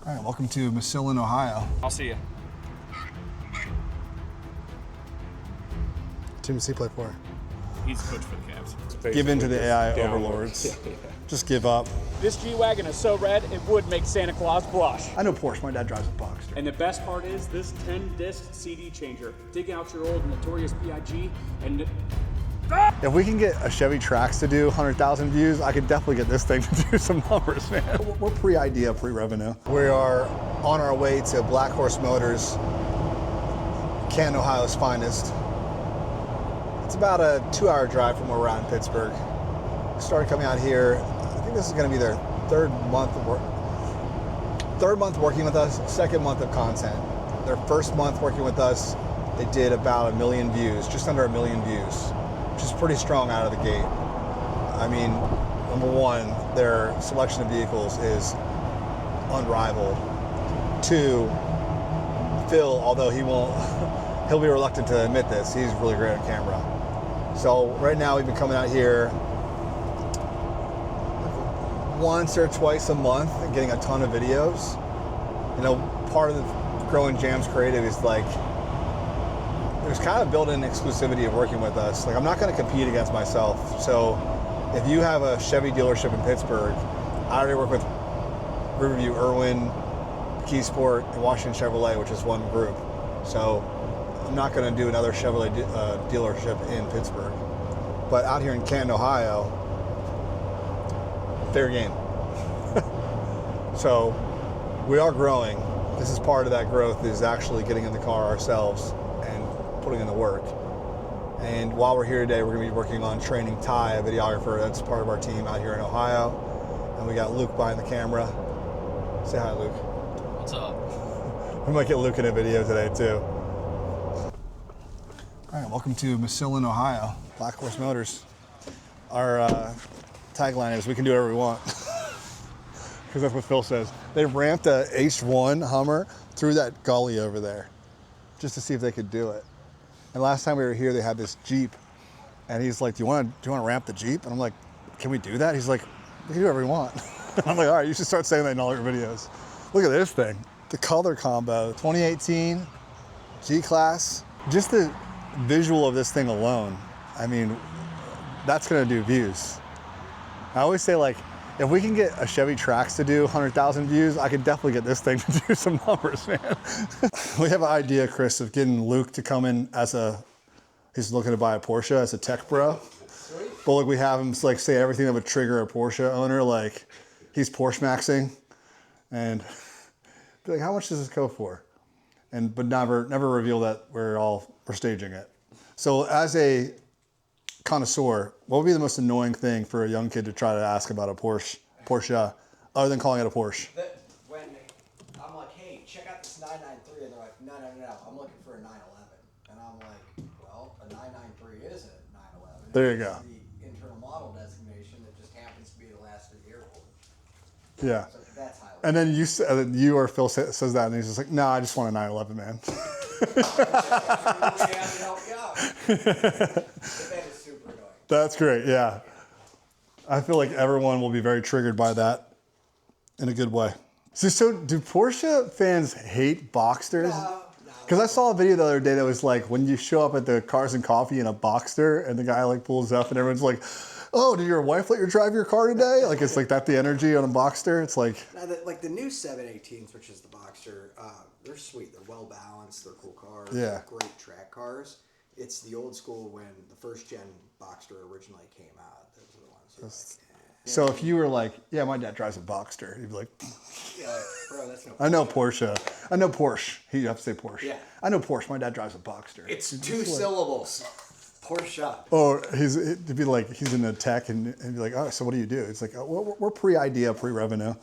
All right, welcome to Massillon, Ohio. I'll see you. Team C play for. He's coach for the Cavs. Give in to the AI overlords. Just give up. This G-Wagon is so red, it would make Santa Claus blush. I know Porsche, my dad drives a Boxster. And the best part is this 10-disc CD changer. Dig out your old Notorious B.I.G. and... If we can get a Chevy Trax to do 100,000 views, I could definitely get this thing to do some numbers, man. We're pre-idea, pre-revenue. We are on our way to Black Horse Motors, Canton, Ohio's finest. It's about a 2-hour drive from where we're at in Pittsburgh. We started coming out here, I think this is gonna be their third month working with us, second month of content. Their first month working with us, they did about 1 million views, just under 1 million views, which is pretty strong out of the gate. I mean, number one, their selection of vehicles is unrivaled. Two, Phil, although he'll be reluctant to admit this, he's really great on camera. So right now we've been coming out here once or twice a month and getting a ton of videos. You know, part of the growing Jams Creative is like, there's kind of built-in exclusivity of working with us. Like, I'm not gonna compete against myself. So if you have a Chevy dealership in Pittsburgh, I already work with Riverview, Irwin, Key Sport, and Washington Chevrolet, which is one group. So I'm not gonna do another Chevrolet dealership in Pittsburgh. But out here in Canton, Ohio, fair game. So we are growing. This is part of that growth, is actually getting in the car ourselves and putting in the work. And while we're here today, we're gonna be working on training Ty, a videographer that's part of our team out here in Ohio. And we got Luke behind the camera. Say hi, Luke. What's up? We might get Luke in a video today too. All right, welcome to Massillon, Ohio. Black Horse Motors. Our tagline is, we can do whatever we want. Because that's what Phil says. They ramped a H1 Hummer through that gully over there just to see if they could do it. And last time we were here, they had this Jeep. And he's like, do you want to ramp the Jeep? And I'm like, can we do that? He's like, we can do whatever we want. I'm like, all right, you should start saying that in all your videos. Look at this thing. The color combo, 2018 G-Class. Just the visual of this thing alone, I mean, that's gonna do views. I always say, like, if we can get a Chevy Trax to do 100,000 views, I could definitely get this thing to do some numbers, man. We have an idea, Chris, of getting Luke to come in he's looking to buy a Porsche as a tech bro. Sweet. But like, we have him like say everything that would trigger a Porsche owner, like he's Porsche maxing, and be like, how much does this go for? But never reveal that we're staging it. So as a connoisseur, what would be the most annoying thing for a young kid to try to ask about a Porsche, other than calling it a Porsche? When I'm like, hey, check out this 993, and they're like, no, I'm looking for a 911. And I'm like, well, a 993 is a 911. There you go. It's the internal model designation that just happens to be the last 3 year old. Yeah. So that's highly. And then you or Phil says that, and he's just like, no, I just want a 911, man. That's great, yeah. I feel like everyone will be very triggered by that in a good way. So do Porsche fans hate Boxsters? No. Because I saw a video the other day that was like, when you show up at the Cars and Coffee in a Boxster, and the guy like pulls up and everyone's like, oh, did your wife let you drive your car today? Like, it's like that the energy on a Boxster? It's like... Now, like the new 718s, which is the Boxster, they're sweet. They're well balanced. They're cool cars. Yeah. They're great track cars. It's the old school when the first gen Boxster originally came out. Those are the ones you're like, So if you were like, yeah, my dad drives a Boxster, you'd be like, yeah, bro, that's no I know Porsche. I know Porsche. You have to say Porsche. Yeah. I know Porsche. My dad drives a Boxster. It's 2 syllables. Porsche. Or it'd be like, he's in the tech and be like, oh, so what do you do? It's like, oh, we're pre-idea, pre-revenue.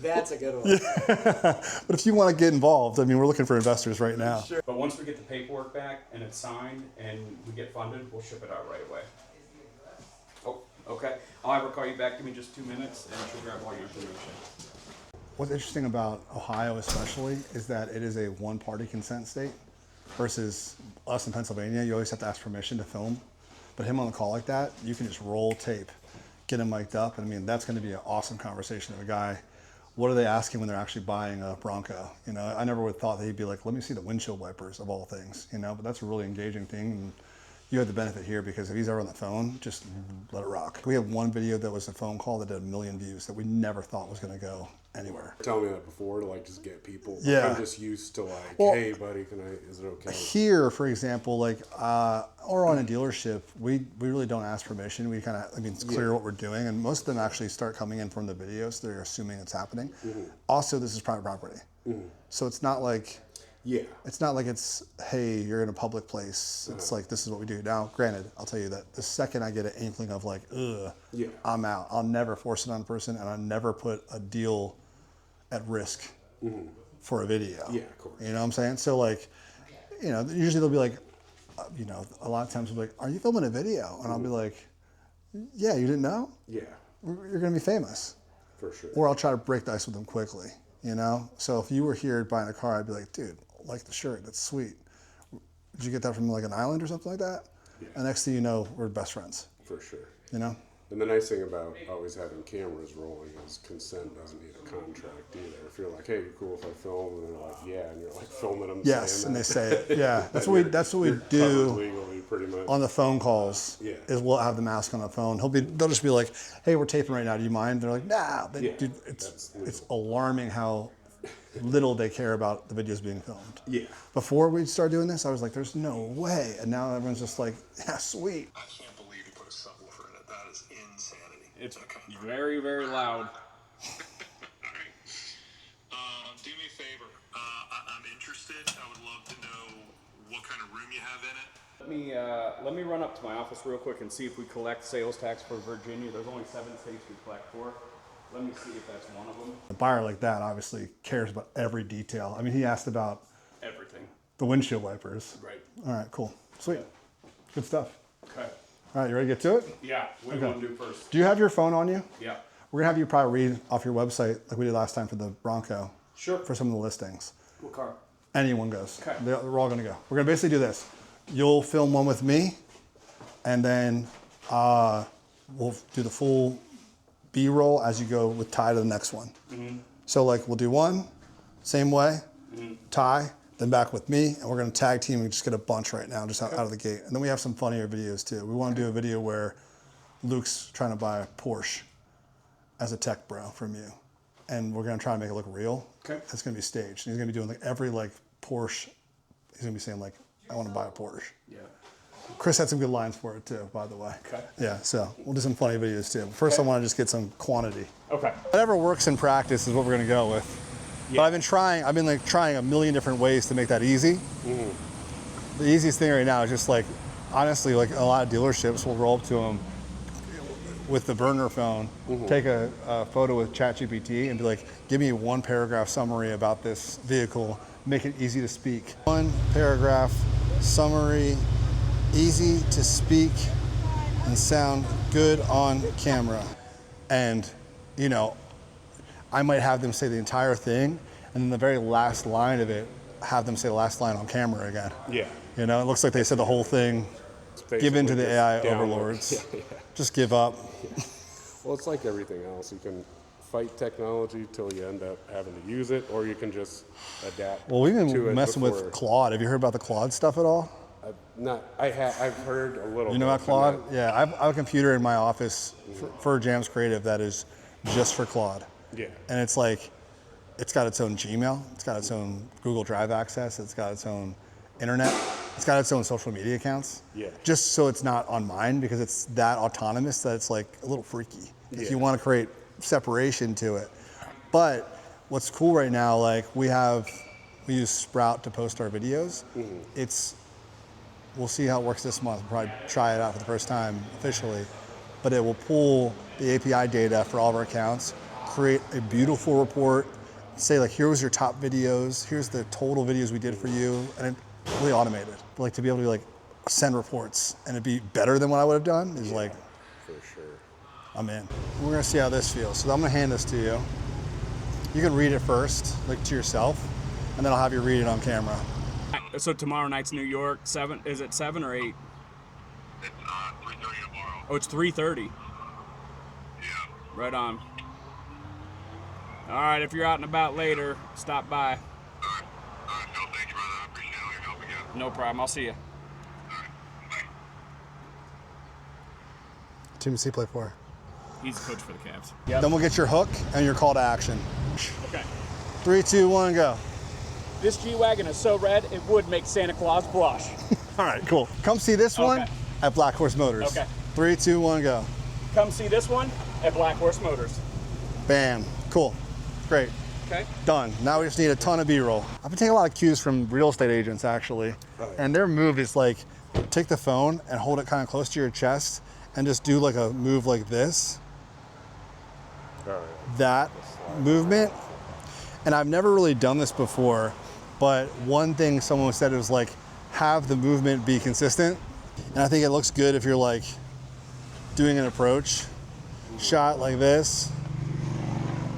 That's a good one. Yeah. But if you want to get involved, I mean, we're looking for investors right now. Sure. But once we get the paperwork back and it's signed and we get funded, we'll ship it out right away. Oh, okay. I'll have her call you back. Give me just 2 minutes and she'll grab all your information. What's interesting about Ohio especially is that it is a one-party consent state versus us in Pennsylvania. You always have to ask permission to film. But him on the call like that, you can just roll tape. get him mic'd up. And I mean, that's going to be an awesome conversation of a guy. What are they asking when they're actually buying a Bronco? You know, I never would have thought that he'd be like, let me see the windshield wipers of all things, you know, but that's a really engaging thing. And you have the benefit here because if he's ever on the phone, just let it rock. We have one video that was a phone call that did 1 million views that we never thought was going to go anywhere. Tell me that before to like just get people. Yeah. I'm just used to like, Well, hey buddy, is it okay? Here, for example, like, or on a dealership, we really don't ask permission. We kind of, I mean, it's clear what we're doing. And most of them actually start coming in from the videos. They're assuming it's happening. Also, this is private property. So it's not like, it's not like it's, hey, you're in a public place. It's like, this is what we do. Now, granted, I'll tell you that the second I get an inkling of like, I'm out. I'll never force it on a person, and I'll never put a deal at risk for a video. Yeah, of course. You know what I'm saying? So like, you know, usually they'll be like, you know, a lot of times they'll be like, are you filming a video? And I'll be like, yeah, you didn't know? Yeah, You're going to be famous. for sure. Or I'll try to break the ice with them quickly, you know? So if you were here buying a car, I'd be like, dude, I like the shirt. That's sweet. Did you get that from like an island or something like that? Yeah. And next thing you know, we're best friends, For sure. you know? And the nice thing about always having cameras rolling is consent doesn't need a contract either. If you're like, hey, you cool if I film? And they're like, yeah, and you're like filming them. Yes, saying and that. they say it. Yeah, that's what we You're do covered legally, pretty much. on the phone calls. Yeah. Is we'll have the mask on the phone. They'll just be like, hey, we're taping right now. Do you mind? They're like, nah. Yeah, Dude, that's it's alarming how little they care about the videos being filmed. Yeah. Before we started doing this, I was like, there's no way. And now everyone's just like, yeah, sweet. I can't believe you put a subwoofer in it. That is insanity. It's very, very loud. All right. Do me a favor. I'm interested. I would love to know what kind of room you have in it. Let me run up to my office real quick and see if we collect sales tax for Virginia. There's only 7 states we collect for. Let me see if that's one of them. A buyer like that obviously cares about every detail. I mean, he asked about Everything. the windshield wipers. Right. All right, cool. Sweet. Good stuff. Okay. All right, you ready to get to it? Yeah. What do you want to do first? Do you have your phone on you? Yeah. We're gonna have you probably read off your website like we did last time for the Bronco. Sure. For some of the listings. What car? Anyone goes. Okay. We're all gonna go. We're gonna basically do this. You'll film one with me, and then we'll do the full B-roll as you go with Ty to the next one. So like we'll do one, same way, Ty, then back with me, and we're gonna tag team and just get a bunch right now, just out of the gate. And then we have some funnier videos too. We wanna do a video where Luke's trying to buy a Porsche as a tech bro from you. And we're gonna try to make it look real. Okay. It's gonna be staged. And he's gonna be doing like every like Porsche, he's gonna be saying like, I wanna buy a Porsche. Yeah. Chris had some good lines for it too, by the way. Okay. Yeah, so we'll do some funny videos too. First, I want to just get some quantity. Okay. Whatever works in practice is what we're gonna go with. Yeah. But I've been like trying a million different ways to make that easy. The easiest thing right now is just like, honestly, like a lot of dealerships will roll up to them with the burner phone, take a photo with ChatGPT and be like, give me 1 paragraph summary about this vehicle, make it easy to speak. 1 paragraph summary, easy to speak and sound good on camera. And, you know, I might have them say the entire thing, and then the very last line of it, have them say the last line on camera again. Yeah. You know, it looks like they said the whole thing. Give in to the AI overlords. Yeah. Just give up. Well, it's like everything else. You can fight technology till you end up having to use it, or you can just adapt. Well, we've to been it messing before. with Claude. Have you heard about the Claude stuff at all? I've heard a little. You know bit, about Claude? but Yeah, I have a computer in my office for Jams Creative that is just for Claude. Yeah. And it's like, it's got its own Gmail, it's got its own Google Drive access, it's got its own internet, it's got its own social media accounts. Yeah. Just so it's not on mine, because it's that autonomous that it's like a little freaky. If Yeah. you want to create separation to it. But what's cool right now, like we use Sprout to post our videos. We'll see how it works this month. We'll probably try it out for the first time officially. But it will pull the API data for all of our accounts, create a beautiful report, say like, here was your top videos, here's the total videos we did for you, and it really automated. But like to be able to like send reports and it'd be better than what I would have done is like, for sure. I'm in. We're gonna see how this feels. So I'm gonna hand this to you. You can read it first, like to yourself, and then I'll have you read it on camera. So tomorrow night's New York. 7? Is it 7 or 8? It's 3:30 tomorrow. Oh, it's 3:30. Right on. All right, if you're out and about later, stop by. All right, Phil, thank you, brother. I appreciate all your help again. No problem. I'll see you. All right, bye. Team does he play for? He's the coach for the Cavs. Then we'll get your hook and your call to action. Okay. 3, 2, 1, go. This G-Wagon is so red, it would make Santa Claus blush. All right, cool. Come see this one Okay. at Black Horse Motors. Okay. 3, 2, 1, go. Come see this one at Black Horse Motors. Bam. Cool. Great. Okay. Done. Now we just need a ton of B-roll. I've been taking a lot of cues from real estate agents, actually. Right. And their move is like, take the phone and hold it kind of close to your chest and just do like a move like this. All right. That movement. And I've never really done this before, but one thing someone said was like, have the movement be consistent. And I think it looks good if you're like doing an approach shot like this.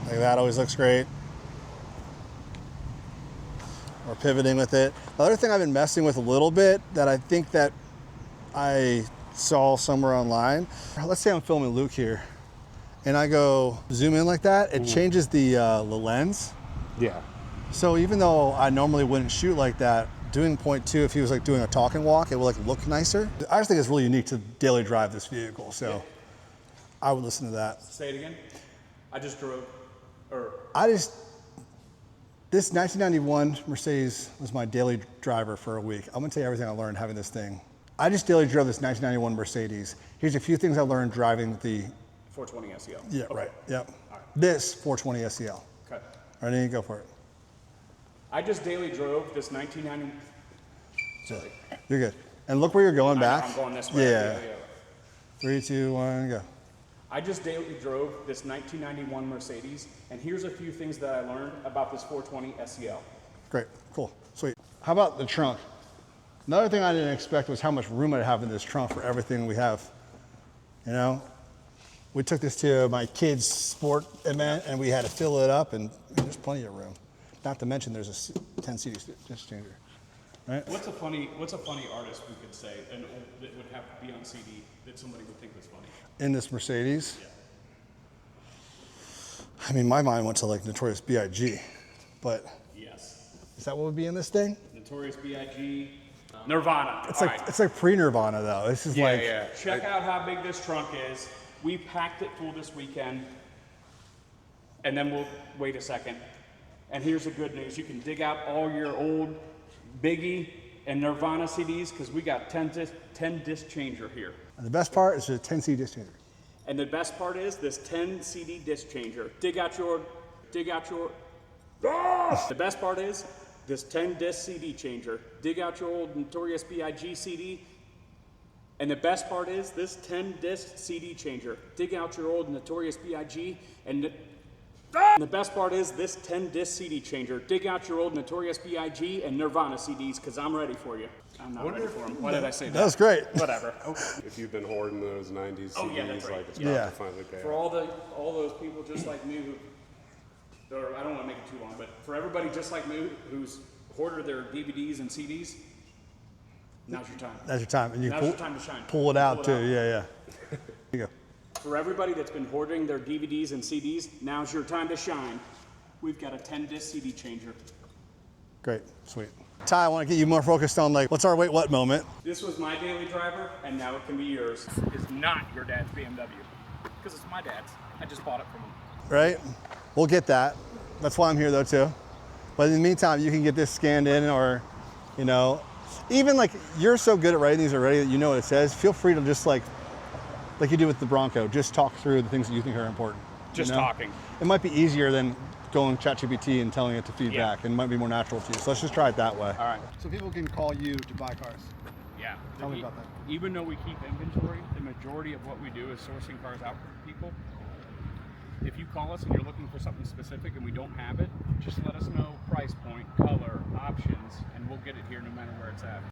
Like that always looks great. Or pivoting with it. The other thing I've been messing with a little bit that I think that I saw somewhere online. Let's say I'm filming Luke here and I go zoom in like that, it changes the lens. Yeah. So even though I normally wouldn't shoot like that, doing 0.2, if he was like doing a talk and walk, it would like look nicer. I just think it's really unique to daily drive this vehicle. So I would listen to that. Say it again. I just drove, This 1991 Mercedes was my daily driver for a week. I'm gonna tell you everything I learned having this thing. I just daily drove this 1991 Mercedes. Here's a few things I learned driving the, 420 SEL. yeah, Okay. right, yep. All right. This 420 SEL. Okay. All right, go for it. I just daily drove this 1990. Sorry. You're good. And look where you're going I know, back. I'm going this way. Yeah. 3, 2, 1, go. I just daily drove this 1991 Mercedes, and here's a few things that I learned about this 420 SEL. Great, cool, sweet. How about the trunk? Another thing I didn't expect was how much room I'd have in this trunk for everything we have. You know, we took this to my kids' sport event and we had to fill it up, and there's plenty of room. Not to mention there's a 10 CD disc changer, right? What's a funny artist we could say, and that would have to be on CD that somebody would think was funny? In this Mercedes? Yeah. I mean, my mind went to like Notorious B.I.G., but Yes. is that what would be in this thing? Notorious B.I.G. Nirvana. It's like it's like pre-Nirvana though. This is like Check out how big this trunk is. We packed it full this weekend, and then we'll wait a second. And here's the good news: you can dig out all your old Biggie and Nirvana CDs because we got 10 disc changer here. And the best part is the 10 CD disc changer. And the best part is this 10 CD disc changer. Dig out your. The best part is this 10 disc CD changer. Dig out your old Notorious B.I.G. CD. And the best part is this 10 disc CD changer. Dig out your old Notorious B.I.G. and the best part is this 10 disc CD changer. Dig out your old Notorious B.I.G. and Nirvana CDs because I'm ready for you. I'm not ready for them. Why did I say that? That was great. Whatever. If you've been hoarding those 90s CDs, Oh, yeah, that's right. like it's Yeah. about to finally pay For off. all those people just like me who, or I don't want to make it too long, but for everybody just like me who's hoarded their DVDs and CDs, now's your time. That's your time. And you Now's your time to shine. pull it out Pull too. it out. Yeah. Here you go. For everybody that's been hoarding their DVDs and CDs, now's your time to shine. We've got a 10 disc CD changer. Great. Sweet. Ty, I want to get you more focused on like, what's our wait what moment? This was my daily driver, and now it can be yours. It's not your dad's BMW, because it's my dad's. I just bought it from him. Right? We'll get that. That's why I'm here though too. But in the meantime, you can get this scanned in, or, you know, even like you're so good at writing these already that you know what it says. Feel free to just like you do with the Bronco, just talk through the things that you think are important. Just you know? talking. It might be easier than going ChatGPT and telling it to feed Yeah. back, and it might be more natural to you. So let's just try it that way. All right. So people can call you to buy cars. Yeah. Tell me about that. Even though we keep inventory, the majority of what we do is sourcing cars out for people. If you call us and you're looking for something specific and we don't have it, just let us know price point, color, options, and we'll get it here no matter where it's at.